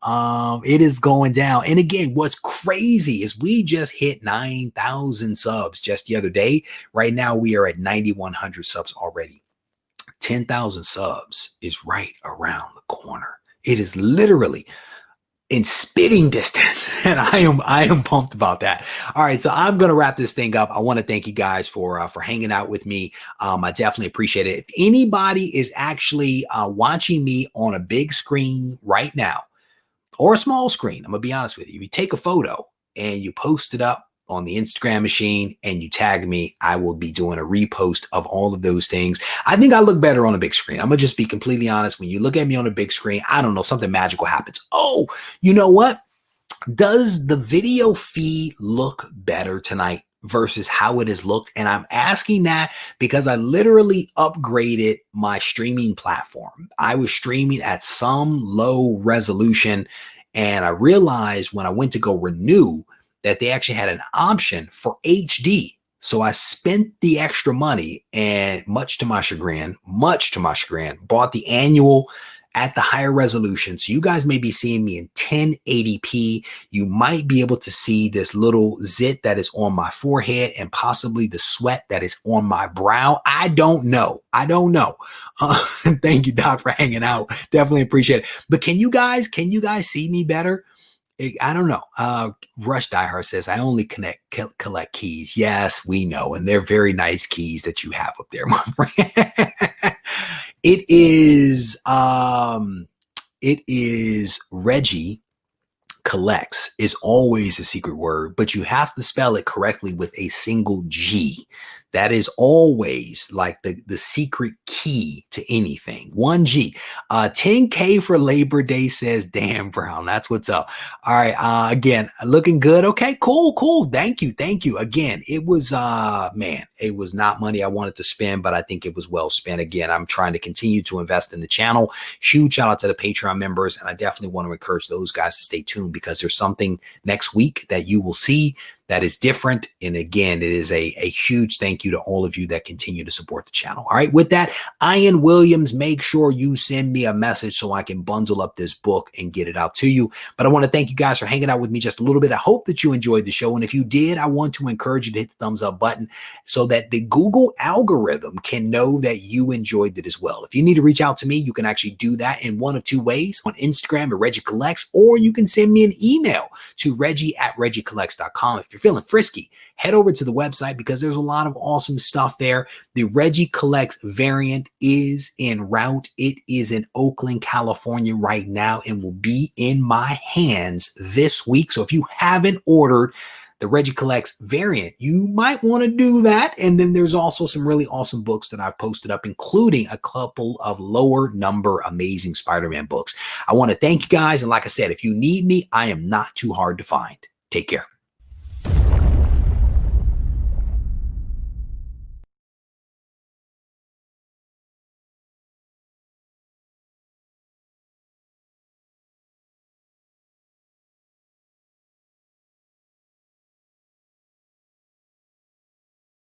S1: it is going down. And again, what's crazy is we just hit 9,000 subs just the other day. Right now, we are at 9,100 subs already. 10,000 subs is right around the corner. It is literally in spitting distance, and I am pumped about that. All right, so I'm gonna wrap this thing up. I want to thank you guys for hanging out with me. I definitely appreciate it. If anybody is actually watching me on a big screen right now or a small screen, I'm gonna be honest with you. If you take a photo and you post it up on the Instagram machine and you tag me, I will be doing a repost of all of those things. I think I look better on a big screen. I'm gonna just be completely honest. When you look at me on a big screen, I don't know, something magical happens. Oh, you know what? Does the video feed look better tonight versus how it has looked? And I'm asking that because I literally upgraded my streaming platform. I was streaming at some low resolution, and I realized when I went to go renew that they actually had an option for HD. So I spent the extra money, and much to my chagrin, bought the annual at the higher resolution. So you guys may be seeing me in 1080p. You might be able to see this little zit that is on my forehead and possibly the sweat that is on my brow. I don't know. Thank you, Doc, for hanging out. Definitely appreciate it. But can you guys see me better? I don't know. Rush Diehard says, I only collect keys. Yes, we know. And they're very nice keys that you have up there, my friend. It is Regie collects is always a secret word, but you have to spell it correctly with a single G. That is always like the secret key to anything. 1G. 10K for Labor Day says, damn, Brown. That's what's up. All right. Again, looking good. Okay, cool. Thank you. Again, it was, man, it was not money I wanted to spend, but I think it was well spent. Again, I'm trying to continue to invest in the channel. Huge shout out to the Patreon members. And I definitely want to encourage those guys to stay tuned because there's something next week that you will see that is different. And again, it is a huge thank you to all of you that continue to support the channel. All right, with that, Ian Williams, make sure you send me a message so I can bundle up this book and get it out to you. But I want to thank you guys for hanging out with me just a little bit. I hope that you enjoyed the show. And if you did, I want to encourage you to hit the thumbs up button so that the Google algorithm can know that you enjoyed it as well. If you need to reach out to me, you can actually do that in one of two ways: on Instagram at Regie Collects, or you can send me an email to Regie@RegieCollects.com. If you're feeling frisky, head over to the website because there's a lot of awesome stuff there. The Regie Collects variant is en route. It is in Oakland, California right now and will be in my hands this week. So if you haven't ordered the Regie Collects variant, you might want to do that. And then there's also some really awesome books that I've posted up, including a couple of lower number Amazing Spider-Man books. I want to thank you guys. And like I said, if you need me, I am not too hard to find. Take care.